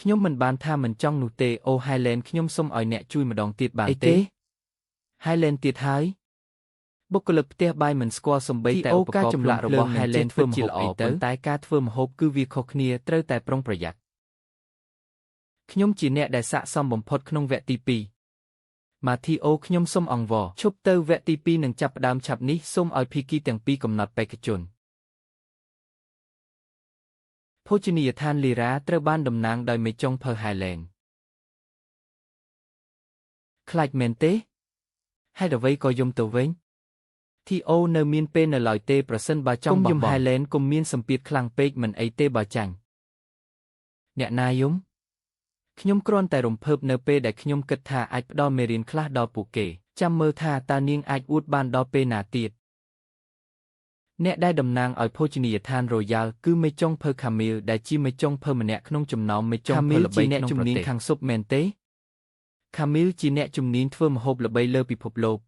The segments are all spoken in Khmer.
ខ្ញុំមិនបានថាមិនចង់នោះទេអូ Highland ខ្ញុំសូមឲ្យអ្នកជួយម្ដងទៀតបានទេ Highland ទៀតហើយបុគ្គលិកផ្ទះបាយមិនស្គាល់សំបីតែឧបករណ៍ចម្លាក់របស់ Highland ធ្វើម្ហូបអីទៅតែការធ្វើម្ហូបគឺវាខុសគ្នាត្រូវតែប្រុងប្រយ័ត្នខ្ញុំជាអ្នកដែលស័ក្តិសមបំផុតក្នុងវគ្គទី2 Matthew ខ្ញុំសូមអង្វរឈប់ទៅវគ្គទី2នឹងចាប់ផ្ដើមឆាប់នេះសូមឲ្យភីគីទាំងពីរកំណត់បេក្ខជនភោជនីយដ្ឋានលីរ៉ាត្រូវបានតំណាងដោយមេចុងផឺ Highland ខ្លាចមែនទេហេតុអ្វីក៏យំទៅវិញTO នៅមានពេលនៅឡើយទេប្រសិនបើចង់យំ Highland កុំមានសម្ពាធខ្លាំងពេកមិនអីទេបើចាញ់អ្នកណាយំខ្ញុំគ្រាន់តែរំភើបនៅពេលដែលខ្ញុំគិតថាអាចផ្ដល់មេរៀនខ្លះដល់ពួកគេចាំមើលថាតើនាងអាចអួតបានដល់ពេលណាទៀតអ្នកដែលតំណាងឲ្យភោជនីយដ្ឋាន Royal គឺមេចុងផឺ Camille ដែលជាមេចុងផឺម្នាក់ក្នុងចំណោមមេចុងផឺល្បីក្នុងប្រទេសខាងស៊ុបមែនទេ Camille ជាអ្នកជំនាញធ្វើម្ហូបល្បីលើពិភពលោក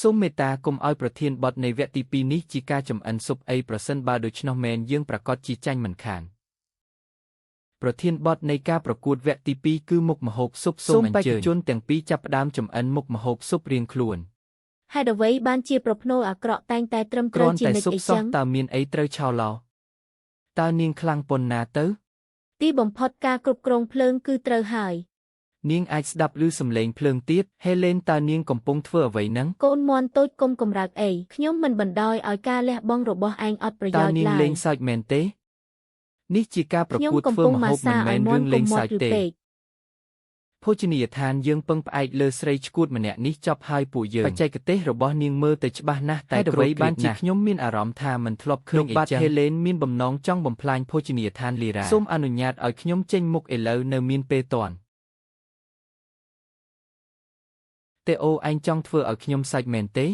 សូមមេត្តាកុំឲ្យប្រធានបទនៃវគ្គទី2នេះជាការចំអិនស៊ុបអីប្រសិនបើដូច្នោះមែនយើងប្រកាសជាចាញ់មិនខានប្រធានបទនៃការប្រកួតវគ្គទី2គឺមុខម្ហូបស៊ុបសូមបេក្ខជនទាំងពីរចាប់ផ្ដើមចំអិនមុខម្ហូបស៊ុបរៀងខ្លួនហេតុអ្វីបានជាប្រភ្នូរអាក្រក់តែងតែត្រឹមត្រូវជានិច្ចអីចឹងតើមានអីត្រូវឆោឡោតើនាងខ្លាំងប៉ុណ្ណាទៅទីបំផុតការគ្រប់គ្រងភ្លើងគឺត្រូវហើយនាងអាចស្ដាប់ឮសំឡេងភ្លើងទៀត Helen តើនាងកំពុងធ្វើអ្វីហ្នឹងកូនមន់តូចកុំកម្រើកអីខ្ញុំមិនបណ្ដោយឲ្យការលះបង់របស់ឯងអត់ប្រយោជន៍ឡើយតើនាងលេងសើចមែនទេនេះជាការប្រកួតធ្វើម្ហូបមិនមែនរឿងលេងសើចទេភោជនីយដ្ឋានយើងពឹងផ្អែកលើស្រីឆ្កួតម្នាក់នេះចប់ហើយពួកយើងបច្ចេកទេសរបស់នាងមើលទៅច្បាស់ណាស់តែអ្វីបានជាខ្ញុំមានអារម្មណ៍ថាមិនធ្លាប់ឃើញអីចឹង Helen មានបំណងចង់បំផ្លាញភោជនីយដ្ឋានលីរ៉ាសូមអនុញ្ញាតឲ្យខ្ញុំចេញមុខឥឡូវនៅមានពេលទាន់ទេអូឯងចង់ធ្វើឲ្យខ្ញុំសាច់មែនទេ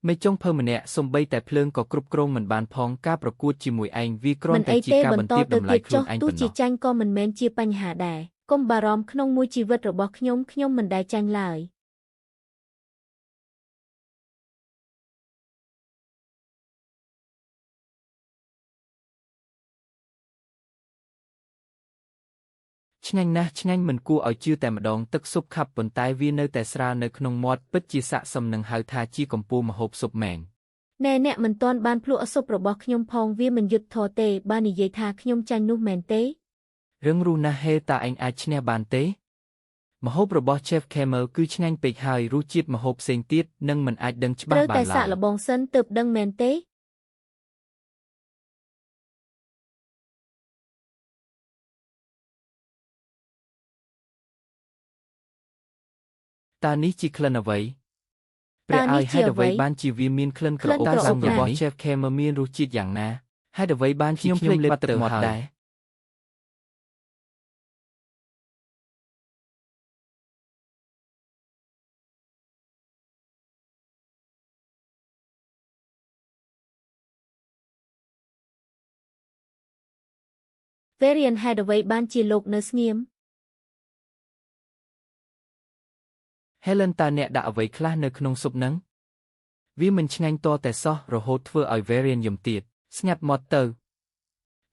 មេចុងភើម្នាក់សំបីតែភ្លើងក៏គ្រប់គ្រងមិនបានផងការប្រកួតជាមួយឯងវាគ្រាន់តែជាការបន្ទាបតម្លៃខ្លួនឯងប៉ុណ្ណោះទោះជាចាញ់ក៏មិនមែនជាបញ្ហាដែរកុំបារម្ភក្នុងមួយជីវិតរបស់ខ្ញុំមិនដែលចាញ់ឡើយឆ្ងាញ់ណាស់ឆ្ងាញ់មិនគួរឲ្យជឿតែម្ដងទឹកស៊ុបខាប់ប៉ុន្តែវានៅតែស្រាលនៅក្នុងមាត់ពិតជាស័ក្តិសមនឹងហៅថាជាកំពូលម្ហូបស៊ុបមែនណែអ្នកមិនទាន់បានភ្លក់ស៊ុបរបស់ខ្ញុំផងវាមិនយុត្តិធម៌ទេបើនិយាយថាខ្ញុំចាញ់នោះមែនទេរឿងរੂណាស់ហេតើឯងអាចឈ្នះបានទេម្ហូបរបស់ Chef Camel គឺឆ្ងាញ់ពេកហើយរសជាតិម្ហូបផ្សេងទៀតនឹងមិនអាចដឹងច្បាស់បានឡើយត្រូវតែសាកល្បងសិនទើបដឹងមែនទេតើនេះជាក្លិនអ្វីព្រះឲ្យហេតុអ្វីបានជាវាមានក្លិនក្រអូបស៊ុបរបស់ Chef Camel មានរសជាតិយ៉ាងណាហេតុអ្វីបានជាខ្ញុំលេបទឹកមាត់ដែរVarian ហេតុអ្វីបានជាលោកនៅស្ងៀមHelen តើអ្នកដាក់អ្វីខ្លះនៅក្នុងស៊ុបហ្នឹងវាមិនឆ្ងាញ់តតែសោះរហូតធ្វើឲ្យ Varian យំទៀតស្ងាត់មាត់ទៅ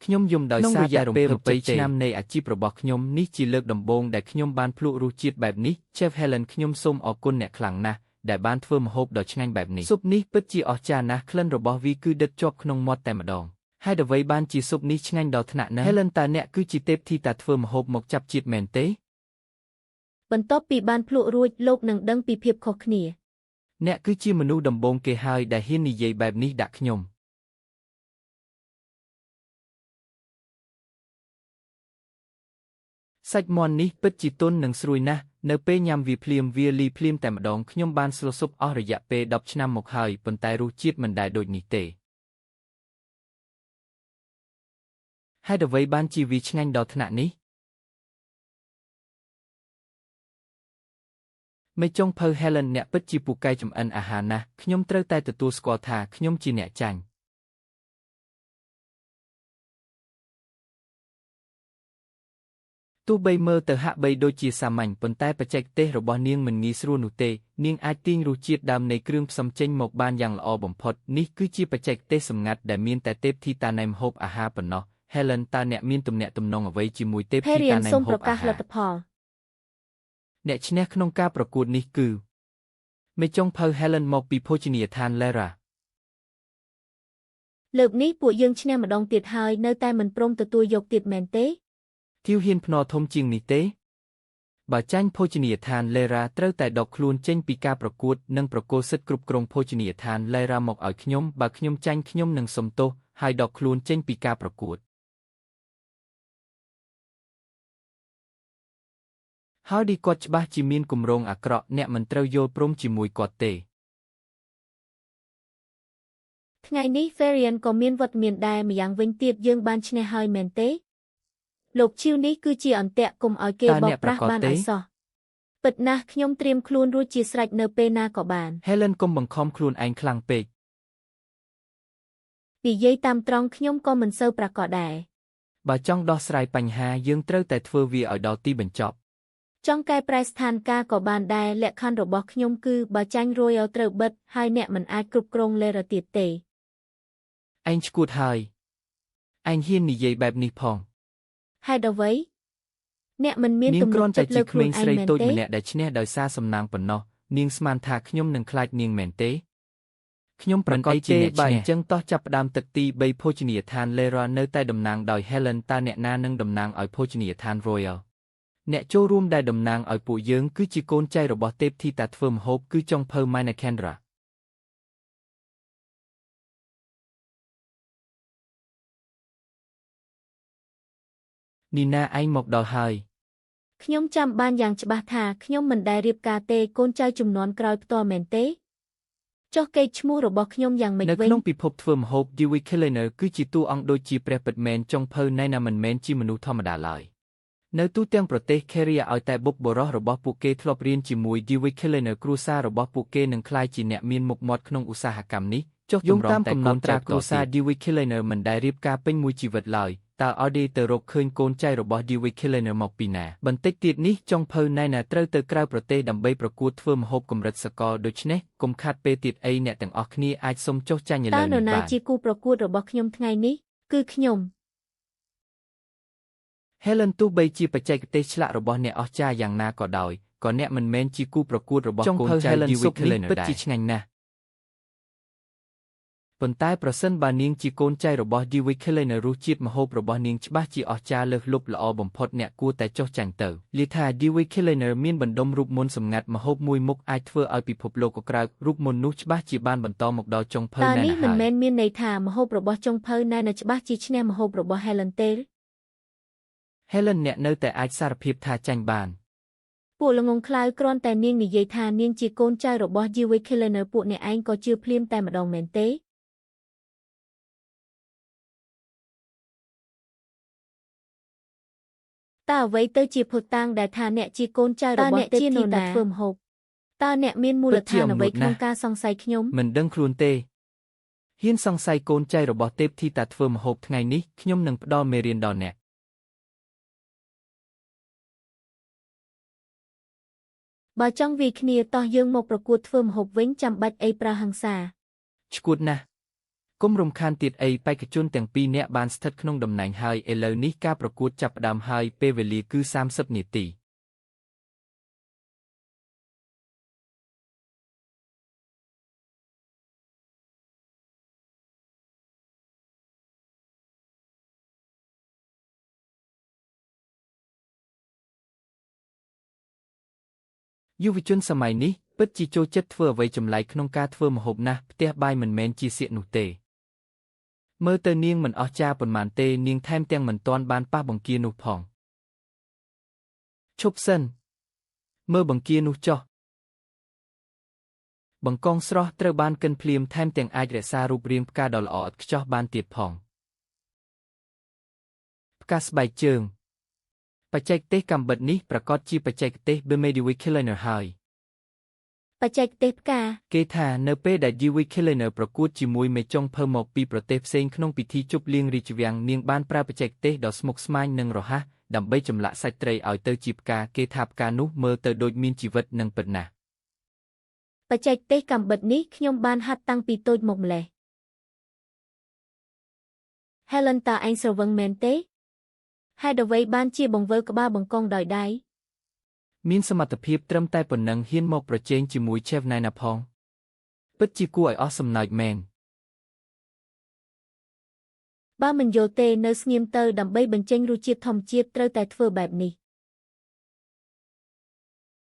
ខ្ញុំយំដោយសារតែរំភើប7ឆ្នាំនៃអាជីពរបស់ខ្ញុំនេះជាលើកដំបូងដែលខ្ញុំបានភ្លក់រសជាតិបែបនេះ Chef Helen ខ្ញុំសូមអរគុណអ្នកខ្លាំងណាស់ដែលបានធ្វើម្ហូបដ៏ឆ្ងាញ់បែបនេះស៊ុបនេះពិតជាអស្ចារ្យណាស់ក្លិនរបស់វាគឺដិតជាប់ក្នុងមាត់តែម្ដងហេតុអ្វីបានជាស៊ុបនេះឆ្ងាញ់ដល់ថ្នាក់ណាស់ Helen តើអ្នកគឺជាទេពធីតាធ្វើម្ហូបមកចាប់ជាតិមែនទេបន្ទាប់ពីបានភ្លក់រួចលោកនឹងដឹងពីភាពខុសគ្នាអ្នកគឺជាមនុស្សដំបូងគេហើយដែលហ៊ាននិយាយបែបនេះដាក់ខ្ញុំសាច់មាន់នេះពិតជាទន់និងស្រួយណាស់នៅពេលញ៉ាំវាភ្លាមវាលីភ្លាមតែម្ដងខ្ញុំបានស្លស៊ុបអស់រយៈពេល10ឆ្នាំមកហើយប៉ុន្តែរសជាតិមិនដែលដូចនេះទេហេតុអ្វីបានជាវាឆ្ងាញ់ដល់ថ្នាក់នេះមេចុងភៅ Helen អ្នកពិតជាពូកែចម្អិនអាហារណាស់ខ្ញុំត្រូវតែទទួលស្គាល់ថាខ្ញុំជាអ្នកចាញ់ទោះបីមើលទៅហាក់បីដូចជាសាមញ្ញប៉ុន្តែបច្ចេកទេសរបស់នាងមិនងាយស្រួលនោះទេនាងអាចទាញរសជាតិដើមនៃគ្រឿងផ្សំចេញមកបានយ៉ាងល្អបំផុតនេះគឺជាបច្ចេកទេសសម្ងាត់ដែលមានតែទេពធីតានៃម្ហូបអាហារប៉ុណ្ណោះ Helen តើអ្នកមានទំនាក់ទំនងអ្វីជាមួយទេព ភេ ធី រៀន តានៃ សូម ម្ហូ ប្រ ប កា អា ស ហា ល រ ទ្ធផល អ្នកឈ្នះក្នុងការប្រកួតនេះគឺមេចុងភៅ Helen មកពីភោជនីយដ្ឋាន Lara លើកនេះពួកយើងឈ្នះម្ដងទៀតហើយនៅតែមិនព្រមទទួលយកទៀតមែនទេ ទាវហ៊ានភ្នាល់ធំជាងនេះទេបើចាញ់ភោជនីយដ្ឋាន Lara ត្រូវតែដកខ្លួនចេញពីការប្រកួតនិងប្រគល់សិទ្ធិគ្រប់គ្រងភោជនីយដ្ឋាន Lara មកឲ្យខ្ញុំបើខ្ញុំចាញ់ខ្ញុំនឹងសុំទោសហើយដកខ្លួនចេញពីការប្រកួតហើយឌីគាត់ច្បាស់ជាមានគម្រោងអាក្រក់អ្នកមិនត្រូវយល់ព្រមជាមួយគាត់ទេ ថ្ងៃនេះ Ferian ក៏មានវត្តមានដែរម្យ៉ាងវិញទៀតយើងបានឈ្នះហើយមែនទេ លោកឈីវនេះគឺជាអន្ទាក់កុំឲ្យគេបោកប្រាស់បានឲ្យសោះពិតណាស់ខ្ញុំត្រៀមខ្លួនរួចជាស្រេចនៅពេលណាក៏បាន Helen កុំបង្ខំខ្លួនឯងខ្លាំងពេក និយាយតាមត្រង់ខ្ញុំក៏មិនសូវប្រកបដែរ បើចង់ដោះស្រាយបញ្ហាយើងត្រូវតែធ្វើវាឲ្យដល់ទីបញ្ចប់ ចង់កែប្រែស្ថានភាពក៏បានដែរលក្ខខណ្ឌរបស់ខ្ញុំគឺបើចាញ់ Royal ត្រូវបិទហើយអ្នកមិនអាចគ្រប់គ្រង Lara ទៀតទេ ឯងឈួតហើយឯងហ៊ាននិយាយបែបនេះផង ហេតុអ្វីអ្នកមិនមាន នា ទំ ង នុ គ្ ក រាន់តែ ចិត្តលើ ជា ខ ក្ ខ្លួន មេង ឯ ស្រី ងមែន តូច ទេ ម្នាក់ដែលឈ្នះដោយសារសំណាងប៉ុណ្ណោះនាងស្មានថាខ្ញុំនឹងខ្លាចនាងមែនទេខ្ញុំប្រកាសជាអ្នកឈ្នះបើអញ្ចឹងតោះចាប់ផ្ដើមទឹកទី3ភោជនីយដ្ឋាន Lara នៅតែតំណាងដោយ Helen តើអ្នកណានឹងតំណាងឲ្យភោជនីយដ្ឋាន Royal អ្នកចូលរួមដែលតំណាងឲ្យពួកយើងគឺជាកូនចៅរបស់ទេពធីតាធ្វើម្ហូបគឺចុងភៅ Mainakendra នីណាឯងមកដល់ហើយ ខ្ញុំចាំបានយ៉ាងច្បាស់ថាខ្ញុំមិនដែលរៀបការទេកូនចៅជំនាន់ក្រោយផ្ទាល់មែនទេចុះកេរ្តិ៍ឈ្មោះរបស់ខ្ញុំយ៉ាងម៉េច នៅ វិញ ក្នុងពិភពធ្វើម្ហូប Dewey Killiner គឺជាតួអង្គដូចជាព្រះពិតមែនចុងភៅណែណាមិនមែនជាមនុស្សធម្មតាឡើយនៅទូទាំងប្រទេស Keria ឲ្យតែបុព្វបុរសរបស់ពួកគេធ្លាប់រៀនជាមួយ Dewey Killiner គ្រួសាររបស់ពួកគេនឹងក្លាយជាអ្នកមានមុខមាត់ក្នុងឧស្សាហកម្មនេះចុះយោងតាមកំណត់ត្រាគ្រួសារ Dewey Killiner មិនដែលរៀបការពេញមួយជីវិតឡើយតើ Audi ទៅរកឃើញកូនចៅរបស់ Dewey Killiner មកពីណាបន្តិចទៀតនេះចុងភៅណែណាត្រូវទៅក្រៅប្រទេសដើម្បីប្រកួតធ្វើម្ហូបកម្រិតសកលដូច្នេះកុំខាត់ពេលទៀតអីអ្នកទាំងអស់គ្នាអាចសុំចុះចាញ់ឥឡូ តើ វ ន នេះ រណា បាន ជាគូប្រកួតរបស់ខ្ញុំថ្ងៃនេះគឺខ្ញុំ Helen ទោះបីជាបច្ចេកទេសឆ្លាក់របស់អ្នកអស្ចារ្យយ៉ាងណាក៏ដោយក៏អ្នកមិនមែនជាគូប្រកួតរបស់កូនចៅ Dewey Killiner ពិតជាឆ្ងាញ់ណាស់ប៉ុន្តែប្រសិនបើនាងជាកូនចៅរបស់ Dewey Killiner រសជាតិម្ហូបរបស់នាងច្បាស់ជាអស្ចារ្យលើសលប់ល្អបំផុតអ្នកគួរតែចុះចាញ់ទៅលាថា Dewey Killiner មានបណ្ដុំរូបមន្តសម្ងាត់ម្ហូបមួយមុខអាចធ្វើឲ្យពិភពលោកក្រើករូបមន្តនោះច្បាស់ជាបានបន្តមកដល់ចុងភៅ តើ ណែ នេះ ណា មិន ហើយ មែនមានន័យថាម្ហូបរបស់ចុងភៅណែនៅច្បាស់ជាឈ្នះម្ហូបរបស់ Helen ទេ Helen អ្នកនៅតែអាចសារភាពថាចាញ់បាន ពួកល្ងងខ្លៅគ្រាន់តែនាងនិយាយថានាងជាកូនចៅរបស់ Dewey Killiner ពួកអ្នកឯងក៏ជឿភ្លាមតែម្ដងមែនទេតើអ្វីទៅជាភស្តុតាងដែលថាអ្នកជាកូនចៅរបស់ទេពធីតាធ្វើម្ហូបតើអ្នកមានមូលដ្ឋានអ្វីក្នុងការសង្ស័យខ្ញុំ មិនដឹងខ្លួនទេហ៊ានសង្ស័យកូនចៅរបស់ទេពធីតាធ្វើម្ហូបថ្ងៃនេះខ្ញុំនឹងផ្ដល់មេរៀនដល់អ្នកបើចង់វាយគ្នាតោះយើងមកប្រកួតធ្វើម្ហូបវិញចាំបាច់អីប្រើហិង្សា ឈួតណាស់កុំរំខានទៀតអីបេក្ខជនទាំងពីរនាក់បានស្ថិតក្នុងតំណែងហើយឥឡូវនេះការប្រកួតចាប់ផ្ដើមហើយពេលវេលាគឺ30នាទីយុវជនសម័យនេះពិតជាចូលចិត្តធ្វើអ្វីចម្លែកក្នុងការធ្វើម្ហូបណាស់ផ្ទះបាយមិនមែនជាសៀកនោះទេមើលទៅនាងមិនអស្ចារ្យប៉ុន្មានទេនាងថែមទាំងមិនទាន់បានប៉ះបង្គានោះផងឈប់សិនមើលបង្គានោះចុះបង្កងស្រស់ត្រូវបានកិនភ្លាមថែមទាំងអាចរក្សារូបរាងផ្កាដ៏ល្អឥតខ្ចោះបានទៀតផងផ្កាស្បែកជើងបច្ចេកទេសកាំបិតនេះប្រកាសជាបច្ចេកទេស Dewey Killiner ហើយបច្ចេកទេសផ្កា គេថានៅពេលដែល Dewey Killiner ប្រកួតជាមួយមេចុងភៅមកពីប្រទេសផ្សេងក្នុងពិធីជប់លៀងរាជវាំងនាងបានប្រើបច្ចេកទេសដ៏ស្មុគស្មាញនិងរហ័សដើម្បីចម្លាក់សាច់ត្រីឲ្យទៅជាផ្កាគេថាផ្កានោះមើលទៅដូចមានជីវិតនិងពិតណាស់ បច្ចេកទេសកាំបិតនេះខ្ញុំបានហាត់តាំងពីតូចមកម្លេះ Helen តើឯងស្រវឹងមែនទេហេតុអ្វីបានជាបង្វិលក្បាលបង្កងដោយដៃ មានសមត្ថភាពត្រឹមតែប៉ុណ្ណឹងហ៊ានមកប្រជែងជាមួយ Chef Nina ផងពិតជាគួរឲ្យអស់សំណើចមែន បើមិនយល់ទេនៅស្ងៀមទៅដើម្បីបញ្ចេញរសជាតិធម្មជាតិត្រូវតែធ្វើបែបនេះ